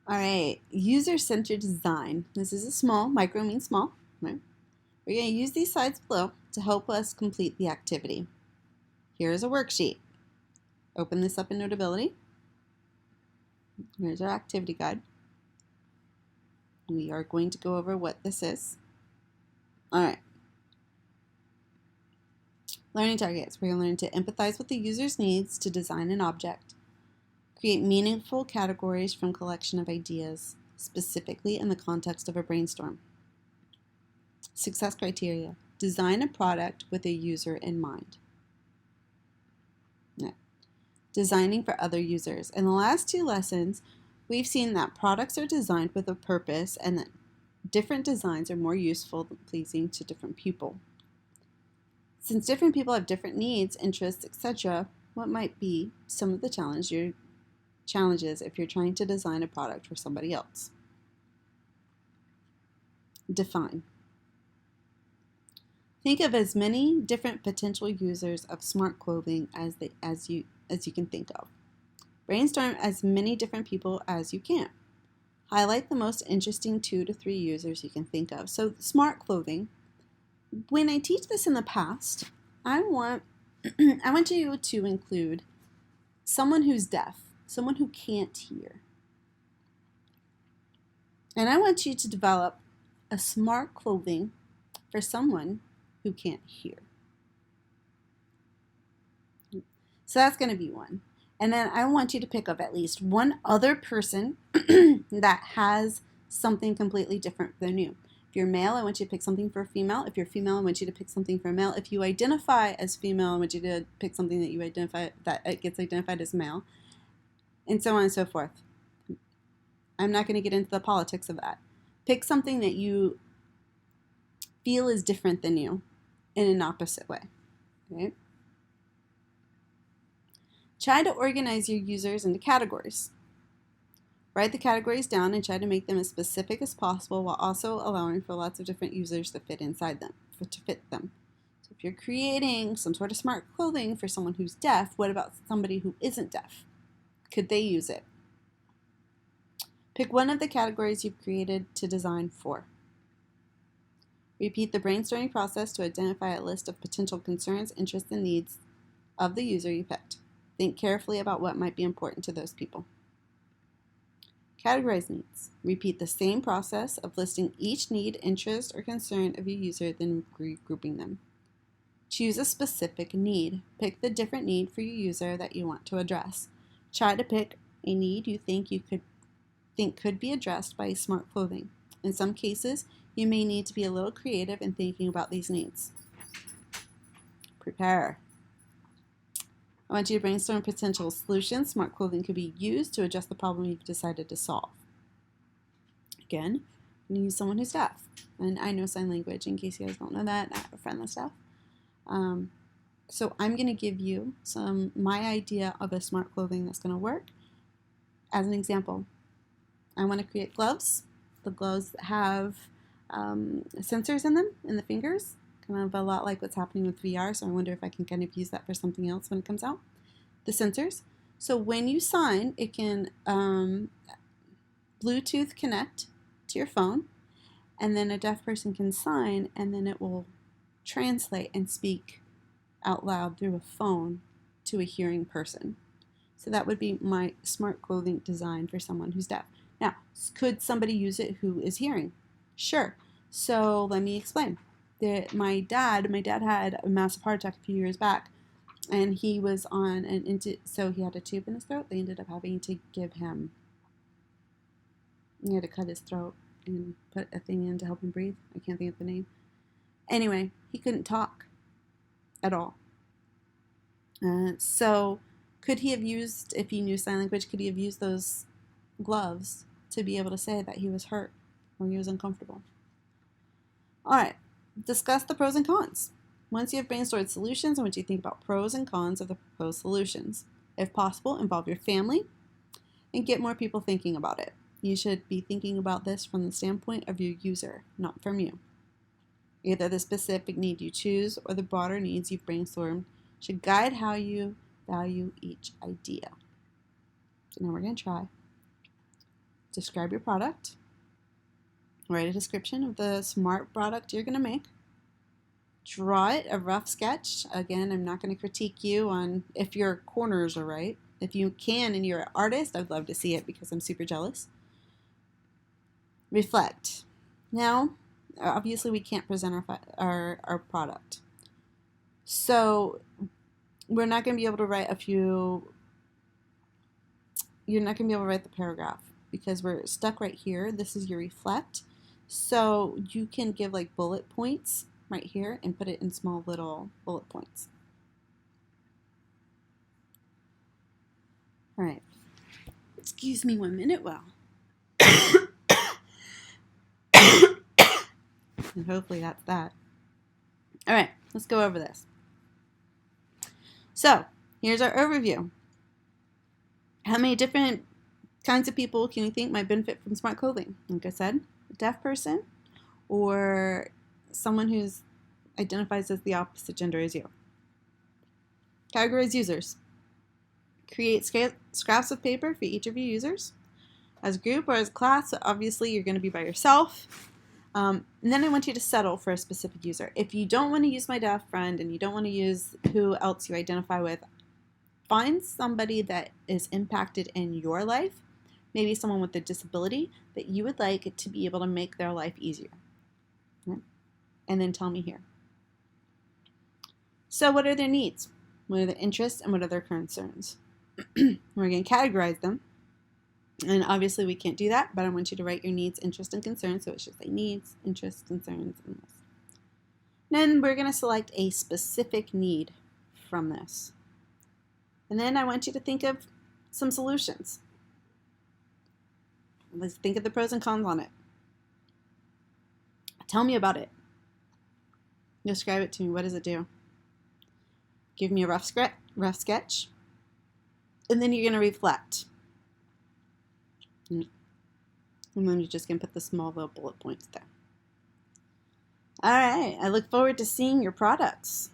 All right, user-centered design. This is a small, micro means small, right? We're going to use these slides below to help us complete the activity. Here is a worksheet. Open this up in Notability. Here's our activity guide. We are going to go over what this is. All right. Learning targets. We're going to learn to empathize with the user's needs to design an object. Create meaningful categories from collection of ideas, specifically in the context of a brainstorm. Success criteria. Design a product with a user in mind. Yeah. Designing for other users. In the last two lessons, we've seen that products are designed with a purpose and that different designs are more useful than pleasing to different people. Since different people have different needs, interests, etc., what might be some of the challenges if you're trying to design a product for somebody else? Define. Think of as many different potential users of smart clothing as you can think of. Brainstorm as many different people as you can. Highlight the most interesting 2 to 3 users you can think of. So smart clothing. When I teach this in the past, I want you to include someone who's deaf, someone who can't hear. And I want you to develop a smart clothing for someone who can't hear. So that's going to be one. And then I want you to pick up at least one other person that has something completely different than you. If you're male, I want you to pick something for a female. If you're female, I want you to pick something for a male. If you identify as female, I want you to pick something that gets identified as male, and so on and so forth. I'm not going to get into the politics of that. Pick something that you feel is different than you in an opposite way. Okay? Try to organize your users into categories. Write the categories down and try to make them as specific as possible while also allowing for lots of different users to fit inside them, to fit them. So if you're creating some sort of smart clothing for someone who's deaf, what about somebody who isn't deaf? Could they use it? Pick one of the categories you've created to design for. Repeat the brainstorming process to identify a list of potential concerns, interests, and needs of the user you picked. Think carefully about what might be important to those people. Categorize needs. Repeat the same process of listing each need, interest, or concern of your user, then regrouping them. Choose a specific need. Pick the different need for your user that you want to address. Try to pick a need you think could be addressed by smart clothing. In some cases, you may need to be a little creative in thinking about these needs. Prepare. I want you to brainstorm potential solutions smart clothing could be used to address the problem you've decided to solve. Again, I'm going to use someone who's deaf. And I know sign language, in case you guys don't know that. I have a friend that's deaf. So I'm going to give you my idea of a smart clothing that's going to work. As an example, I want to create gloves. The gloves have sensors in them, in the fingers. Kind of a lot like what's happening with VR, so I wonder if I can kind of use that for something else when it comes out. The sensors. So when you sign, it can Bluetooth connect to your phone, and then a deaf person can sign, and then it will translate and speak out loud through a phone to a hearing person. So that would be my smart clothing design for someone who's deaf. Now, could somebody use it who is hearing? Sure. So let me explain. My dad had a massive heart attack a few years back, and he was on so he had a tube in his throat. They ended up having to he had to cut his throat and put a thing in to help him breathe. I can't think of the name. Anyway, he couldn't talk at all. So could he have used, if he knew sign language, could he have used those gloves to be able to say that he was hurt or he was uncomfortable? All right. Discuss the pros and cons. Once you have brainstormed solutions, I want you to think about pros and cons of the proposed solutions. If possible, involve your family and get more people thinking about it. You should be thinking about this from the standpoint of your user, not from you. Either the specific need you choose or the broader needs you've brainstormed should guide how you value each idea. So now we're going to try. describe your product, write a description of the smart product you're going to make, draw it, a rough sketch. Again, I'm not going to critique you on if your corners are right. If you can and you're an artist, I'd love to see it because I'm super jealous. Reflect. Now, obviously we can't present our product. So we're not going to be able to write you're not going to be able to write the paragraph because we're stuck right here. This is your reflect. So you can give like bullet points right here and put it in small little bullet points. All right. Excuse me 1 minute, well. And hopefully that's that. All right, let's go over this. So here's our overview. How many different kinds of people can you think might benefit from smart clothing? Like I said, a deaf person or someone who's identifies as the opposite gender as you. Categorize users. Create scraps of paper for each of your users. As a group or as a class, obviously you're going to be by yourself. And then I want you to settle for a specific user. If you don't want to use my deaf friend and you don't want to use who else you identify with, find somebody that is impacted in your life, maybe someone with a disability that you would like to be able to make their life easier. And then tell me here. So what are their needs? What are their interests and what are their concerns? We're going to categorize them. And obviously we can't do that, but I want you to write your needs, interests, and concerns. So it should say needs, interests, concerns, and this. Then we're going to select a specific need from this. And then I want you to think of some solutions. Let's think of the pros and cons on it. Tell me about it. Describe it to me. What does it do? Give me a rough sketch. And then you're going to reflect. And then you're just going to put the small little bullet points there. All right. I look forward to seeing your products.